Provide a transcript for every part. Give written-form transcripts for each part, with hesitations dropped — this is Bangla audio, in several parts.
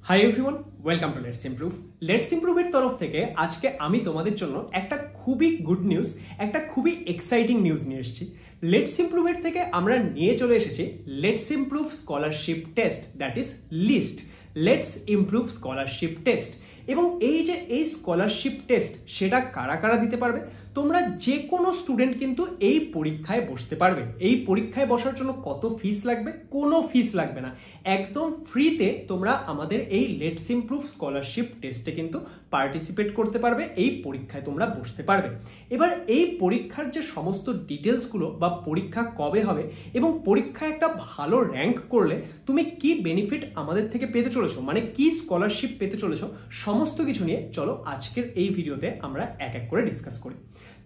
High everyone, welcome to let's improve. Let's ইমপ্রুভের তরফ থেকে আজকে আমি তোমাদের জন্য একটা খুবই গুড নিউজ, একটা খুবই এক্সাইটিং নিউজ নিয়ে এসেছি। লেটস ইমপ্রুভের থেকে আমরা নিয়ে চলে এসেছি let's improve scholarship test, that is list. Let's improve scholarship test. এবং এই যে এই স্কলারশিপ টেস্ট, সেটা কারা কারা দিতে পারবে? তোমরা যে কোনো স্টুডেন্ট কিন্তু এই পরীক্ষায় বসতে পারবে। এই পরীক্ষায় বসার জন্য কত ফিস লাগবে? কোনো ফিস লাগবে না, একদম ফ্রিতে তোমরা আমাদের এই লেটস ইমপ্রুভ স্কলারশিপ টেস্টে কিন্তু পার্টিসিপেট করতে পারবে। এই পরীক্ষায় তোমরা বসতে পারবে। এবার এই পরীক্ষার যে সমস্ত ডিটেলসগুলো বা পরীক্ষা কবে হবে এবং পরীক্ষায় একটা ভালো র্যাঙ্ক করলে তুমি কি বেনিফিট আমাদের থেকে পেতে চলেছো, মানে কি স্কলারশিপ পেতে চলেছো, সমস্ত কিছু নিয়ে চলো আজকের এই ভিডিওতে আমরা এক এক করে ডিসকাস করি।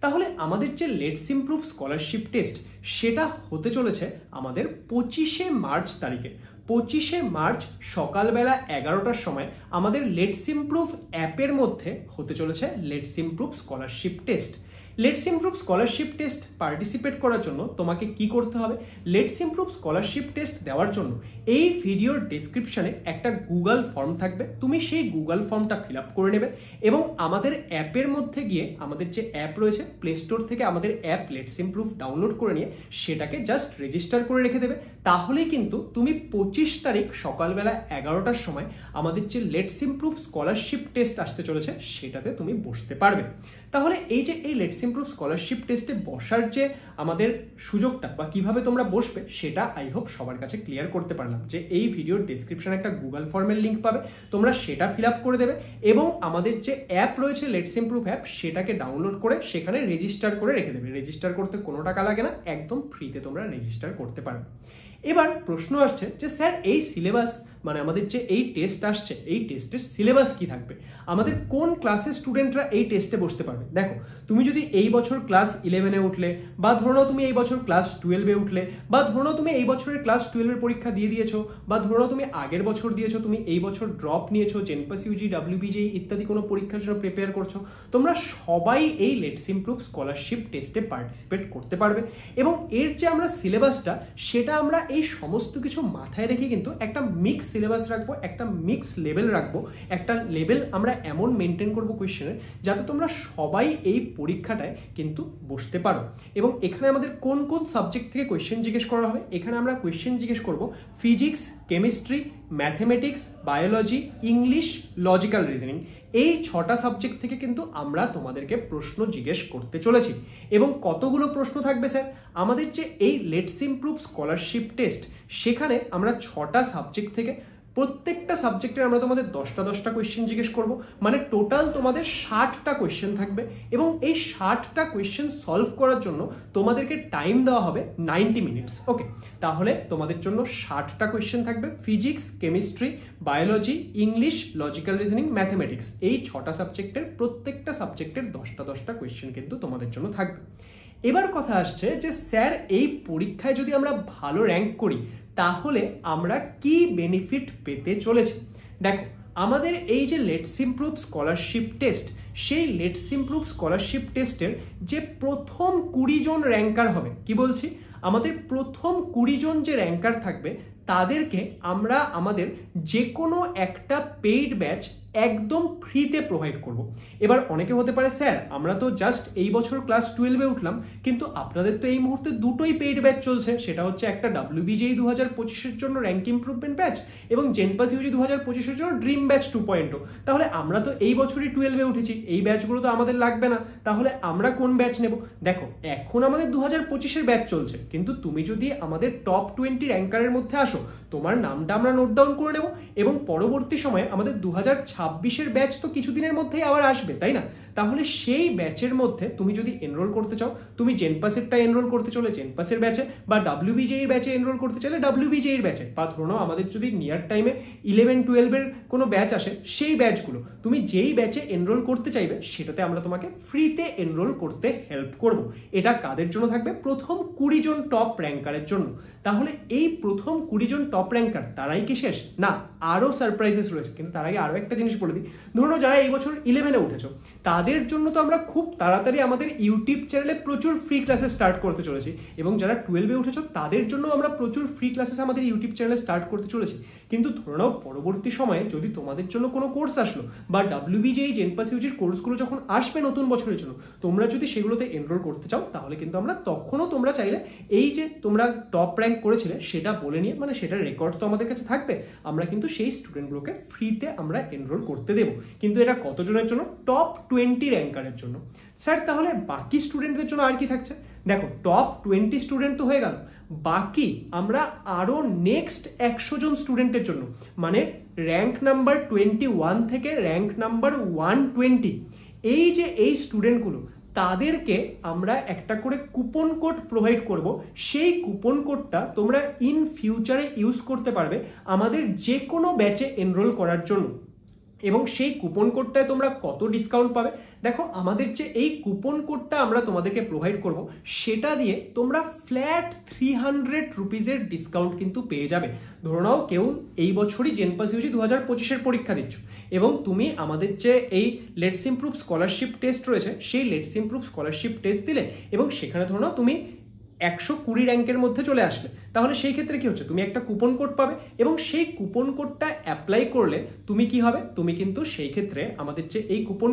তাহলে আমাদের যে লেটস ইমপ্রুভ স্কলারশিপ টেস্ট, সেটা হতে চলেছে আমাদের 25শে মার্চ তারিখে। 25শে মার্চ সকালবেলা 11টার সময় আমাদের লেটস ইমপ্রুভ অ্যাপের মধ্যে হতে চলেছে let's improve scholarship test. Let's improve scholarship test participate করার জন্য তোমাকে কি করতে হবে? লেটস ইমপ্রুভ স্কলারশিপ টেস্ট দেওয়ার জন্য এই ভিডিওর ডেসক্রিপশনে একটা গুগল ফর্ম থাকবে, তুমি সেই গুগল ফর্মটা ফিল আপ করে নেবে এবং আমাদের অ্যাপের মধ্যে গিয়ে আমাদের যে অ্যাপ রয়েছে প্লে স্টোর থেকে আমাদের অ্যাপ লেটস ইমপ্রুভ ডাউনলোড করে নিয়ে সেটাকে জাস্ট রেজিস্টার করে রেখে দেবে। তাহলেই কিন্তু তুমি 25 তারিখ সকালবেলা 11টার সময় আমাদের যে লেটস ইমপ্রুভ স্কলারশিপ টেস্ট আসতে চলেছে সেটাতে তুমি বসতে পারবে। তাহলে এই যে এই লেটস ইমপ্রুভ স্কলারশিপ টেস্টে বসার যে আমাদের সুযোগটা বা কিভাবে তোমরা বসবে, সেটা আই হোপ সবার কাছে ক্লিয়ার করতে পারলাম। যে এই ভিডিওর ডেসক্রিপশনে একটা গুগল ফর্মের লিঙ্ক পাবে, তোমরা সেটা ফিল আপ করে দেবে এবং আমাদের যে অ্যাপ রয়েছে লেটস ইমপ্রুভ অ্যাপ, সেটাকে ডাউনলোড করে সেখানে রেজিস্টার করে রেখে দেবে। রেজিস্টার করতে কোনো টাকা লাগে না, একদম ফ্রিতে তোমরা রেজিস্টার করতে পারবে। এবার প্রশ্ন আসছে যে স্যার এই সিলেবাস, মানে আমাদের যে এই টেস্ট আসছে, এই টেস্টের সিলেবাস কি থাকবে? আমাদের কোন ক্লাসের স্টুডেন্টরা এই টেস্টে বসতে পারবে? দেখো, তুমি যদি এই বছর ক্লাস 11-এ উঠলে, বা ধরো নাও তুমি এই বছর ক্লাস 12-এ উঠলে, বা ধরো নাও তুমি এই বছরের ক্লাস 12-এর পরীক্ষা দিয়ে দিয়েছো, বা ধরো নাও তুমি আগের বছর দিয়েছো, তুমি এই বছর ড্রপ নিয়েছো, জেনপাস ইউজি, WBJEE ইত্যাদি কোনো পরীক্ষার জন্য প্রিপেয়ার করছো, তোমরা সবাই এই লেটস ইমপ্রুভ স্কলারশিপ টেস্টে পার্টিসিপেট করতে পারবে। এবং এর যে আমরা সিলেবাসটা, সেটা আমরা এই সমস্ত কিছু মাথায় রেখে কিন্তু একটা মিক্স সিলেবাস রাখবো, একটা মিক্স লেভেল রাখবো। একটা লেভেল আমরা এমন মেনটেন করবো কোয়েশ্চেনের, যাতে তোমরা সবাই এই পরীক্ষাটায় কিন্তু বসতে পারো। এবং এখানে আমাদের কোন কোন সাবজেক্ট থেকে কোয়েশ্চেন জিজ্ঞেস করা হবে? এখানে আমরা কোয়েশ্চেন জিজ্ঞেস করবো physics, chemistry, mathematics, biology, English, logical reasoning. এই 6টা সাবজেক্ট থেকে কিন্তু আমরা তোমাদেরকে প্রশ্ন জিজ্ঞেস করতে চলেছি। এবং কতগুলো প্রশ্ন থাকবে স্যার? আমাদের যে এই লেটস ইমপ্রুভ স্কলারশিপ টেস্ট, সেখানে আমরা 6টা সাবজেক্ট থেকে প্রত্যেকটা সাবজেক্টের আমরা তোমাদের 10টা কোয়েশ্চেন জিজ্ঞেস করব, মানে টোটাল তোমাদের 60টা কোয়েশ্চেন থাকবে। এবং এই 60টা কোয়েশ্চেন সলভ করার জন্য তোমাদেরকে টাইম দেওয়া হবে 90 মিনিটস। ওকে, তাহলে তোমাদের জন্য 60টা কোয়েশ্চেন থাকবে, physics, chemistry, biology, English, logical reasoning, mathematics. এই 6টা সাবজেক্টের প্রত্যেকটা সাবজেক্টের 10টা কোয়েশ্চেন কিন্তু তোমাদের জন্য থাকবে। এবার কথা আসছে যে স্যার এই পরীক্ষায় যদি আমরা ভালো র্যাঙ্ক করি, তাহলে আমরা কি বেনিফিট পেতে চলেছি? দেখো, আমাদের এই যে লেটস ইমপ্রুভ স্কলারশিপ টেস্ট, সেই লেটস ইমপ্রুভ স্কলারশিপ টেস্টের যে প্রথম 20 জন র্যাঙ্কার হবে, কি বলছি, আমাদের প্রথম 20 জন যে র্যাঙ্কার থাকবে, তাদেরকে আমরা আমাদের যে কোনো একটা পেইড ব্যাচ একদম ফ্রিতে প্রোভাইড করব। এবার অনেকে হতে পারে স্যার আমরা তো জাস্ট এই বছর ক্লাস 12-এ উঠলাম, কিন্তু আপনাদের তো এই মুহূর্তে দুটোই পেইড ব্যাচ চলছে। সেটা হচ্ছে একটা WBJEE 2025-এর জন্য র্যাঙ্ক ইমপ্রুভমেন্ট ব্যাচ এবং জেনপাস ইউজি 2025-এর জন্য ড্রিম ব্যাচ 2.0। তাহলে আমরা তো এই বছরই 12-এ উঠেছি, এই ব্যাচগুলো তো আমাদের লাগবে না, তাহলে আমরা কোন ব্যাচ নেব? দেখো, এখন আমাদের 2025-এর ব্যাচ চলছে, কিন্তু তুমি যদি আমাদের টপ 20 র্যাঙ্কারের মধ্যে আসো, তোমার নামটা আমরা নোট ডাউন করে নেব এবং পরবর্তী সময়ে আমাদের 2026-এর ব্যাচ তো কিছুদিনের মধ্যেই আবার আসবে, তাই না? তাহলে সেই ব্যাচের মধ্যে তুমি যদি এনরোল করতে চাও, তুমি জেনপাসেরটা এনরোল করতে চলে জেনপাসের ব্যাচে, বা WBJEE ব্যাচে এনরোল করতে চাইলে WBJEE ব্যাচে, বা ধরো আমাদের যদি নিয়ার টাইমে 11-12-এর কোনো ব্যাচ আসে, সেই ব্যাচগুলো তুমি যেই ব্যাচে এনরোল করতে চাইবে, সেটাতে আমরা তোমাকে ফ্রিতে এনরোল করতে হেল্প করব। এটা কাদের জন্য থাকবে? প্রথম 20 জন টপ র্যাঙ্কারের জন্য। তাহলে এই প্রথম 20 জন টপ র্যাঙ্কার তারাই কি শেষ? না, আরও সারপ্রাইজেস রয়েছে। কিন্তু তার আগে আরও একটা জিনিস বলে দিই, ধরুন যারা এই বছর 11-এ উঠেছো তাদের জন্য তো আমরা খুব তাড়াতাড়ি আমাদের ইউটিউব চ্যানেলে প্রচুর ফ্রি ক্লাসেস স্টার্ট করতে চলেছি, এবং যারা 12-এ উঠেছো তাদের জন্য আমরা প্রচুর ফ্রি ক্লাসেস আমাদের ইউটিউব চ্যানেলে স্টার্ট করতে চলেছি। কিন্তু ধরে নাও পরবর্তী সময়ে যদি তোমাদের জন্য কোনো কোর্স আসলো বা WBJEE জেনপাস ইউজির কোর্সগুলো যখন আসবে নতুন বছরের জন্য, তোমরা যদি সেগুলোতে এনরোল করতে চাও তাহলে কিন্তু আমরা তখনও তোমরা চাইলে এই যে তোমরা টপ র্যাঙ্ক করেছিলে সেটা বলে নিয়ে, মানে সেটার রেকর্ড তো আমাদের কাছে থাকবে, আমরা কিন্তু সেই স্টুডেন্টগুলোকে ফ্রিতে আমরা এনরোল করতে দেবো। কিন্তু এটা কতজনের জন্য? টপ 20 র্যাঙ্কারের জন্য। স্যার তাহলে বাকি স্টুডেন্টদের জন্য আর কি থাকছে? দেখো, টপ 20 স্টুডেন্ট তো হয়ে গেল, বাকি আমরা আরও নেক্সট 100 জন স্টুডেন্টের জন্য, মানে র্যাঙ্ক নাম্বার 21 থেকে র্যাঙ্ক নাম্বার 120, এই যে এই স্টুডেন্টগুলো, তাদেরকে আমরা একটা করে কুপন কোড প্রোভাইড করব। সেই কুপন কোডটা তোমরা ইন ফিউচারে ইউজ করতে পারবে আমাদের যে কোনো ব্যাচে এনরোল করার জন্য। এবং সেই কুপন কোডটায় তোমরা কত ডিসকাউন্ট পাবে? দেখো, আমাদের যে এই কুপন কোডটা আমরা তোমাদেরকে প্রোভাইড করব, সেটা দিয়ে তোমরা ফ্ল্যাট 300 রুপিজের ডিসকাউন্ট কিন্তু পেয়ে যাবে। ধরে নাও কেউ এই বছরই জেনপাস ইউজি 2025-এর পরীক্ষা দিচ্ছ, এবং তুমি আমাদের যে এই লেটস ইমপ্রুভ স্কলারশিপ টেস্ট রয়েছে, সেই লেটস ইমপ্রুভ স্কলারশিপ টেস্ট দিলে এবং সেখানে ধরে নাও তুমি 120 র্যাঙ্কের মধ্যে চলে আসলে, তাহলে সেই ক্ষেত্রে কি হচ্ছে, তুমি একটা কুপন কোড পাবে, এবং সেই কুপন কোডটা অ্যাপ্লাই করলে তুমি কি হবে, তুমি কিন্তু সেই ক্ষেত্রে আমাদের যে এই কুপন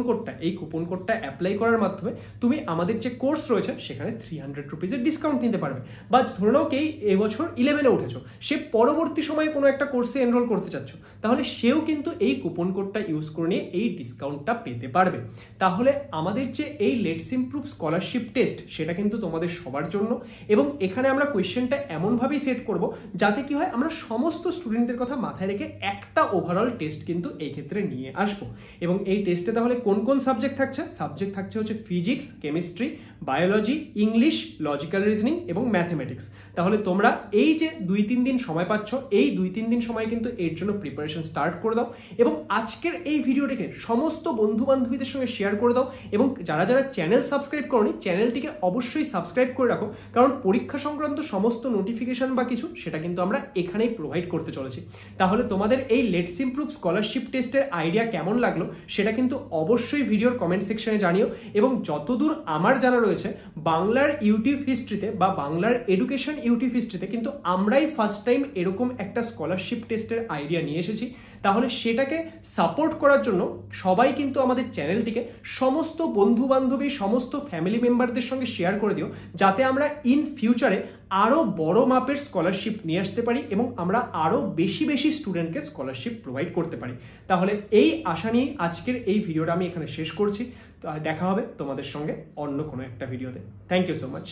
কোডটা অ্যাপ্লাই করার মাধ্যমে তুমি আমাদের যে কোর্স রয়েছে সেখানে 300 রুপিজের ডিসকাউন্ট নিতে পারবে। বা ধরে নাও কে এবছর 11-এ উঠেছো, সে পরবর্তী সময়ে কোনো একটা কোর্সে এনরোল করতে চাচ্ছ, তাহলে সেও কিন্তু এই কুপন কোডটা ইউজ করে নিয়ে এই ডিসকাউন্টটা পেতে পারবে। তাহলে আমাদের যে এই লেটস ইমপ্রুভ স্কলারশিপ টেস্ট, সেটা কিন্তু তোমাদের সবার জন্য, এবং এখানে আমরা কোয়েশ্চেনটা এমনভাবেই সেট করব যাতে কি হয়, আমরা সমস্ত স্টুডেন্টদের কথা মাথায় রেখে একটা ওভারঅল টেস্ট কিন্তু এই ক্ষেত্রে নিয়ে আসবো। এবং এই টেস্টে তাহলে কোন কোন সাবজেক্ট থাকছে? সাবজেক্ট থাকছে হচ্ছে physics, chemistry, biology, English, logical reasoning এবং ম্যাথমেটিক্স। তাহলে তোমরা এই যে 2-3 দিন সময় পাচ্ছ, এই 2-3 দিন সময় কিন্তু এর জন্য প্রিপারেশন স্টার্ট করে দাও, এবং আজকের এই ভিডিওটিকে সমস্ত বন্ধু বান্ধবীদের সঙ্গে শেয়ার করে দাও। এবং যারা যারা চ্যানেল সাবস্ক্রাইব করোনি, চ্যানেলটিকে অবশ্যই সাবস্ক্রাইব করে রাখো, কারণ পরীক্ষা সংক্রান্ত সমস্ত নোটিফিকেশন বা কিছু সেটা কিন্তু আমরা এখানেই প্রোভাইড করতে চলেছি। তাহলে তোমাদের এই লেটস ইমপ্রুভ স্কলারশিপ টেস্টের আইডিয়া কেমন লাগলো সেটা কিন্তু অবশ্যই ভিডিওর কমেন্ট সেকশনে জানিও। এবং যতদূর আমার জানা রয়েছে, বাংলার ইউটিউব হিস্ট্রিতে বা বাংলার এডুকেশন ইউটিউব হিস্ট্রিতে কিন্তু আমরাই ফার্স্ট টাইম এরকম একটা স্কলারশিপ টেস্টের আইডিয়া নিয়ে এসেছি। তাহলে সেটাকে সাপোর্ট করার জন্য সবাই কিন্তু আমাদের চ্যানেলটিকে সমস্ত বন্ধু বান্ধবী, সমস্ত ফ্যামিলি মেম্বারদের সঙ্গে শেয়ার করে দিও, যাতে আমরা ইন ফিউচারে আরও বড় মাপের স্কলারশিপ নিয়ে আসতে পারি এবং আমরা আরও বেশি বেশি স্টুডেন্টকে স্কলারশিপ প্রোভাইড করতে পারি। তাহলে এই আশা নিয়ে আজকের এই ভিডিওটা আমি এখানে শেষ করছি। তো দেখা হবে তোমাদের সঙ্গে অন্য কোনো একটা ভিডিওতে। Thank you so much.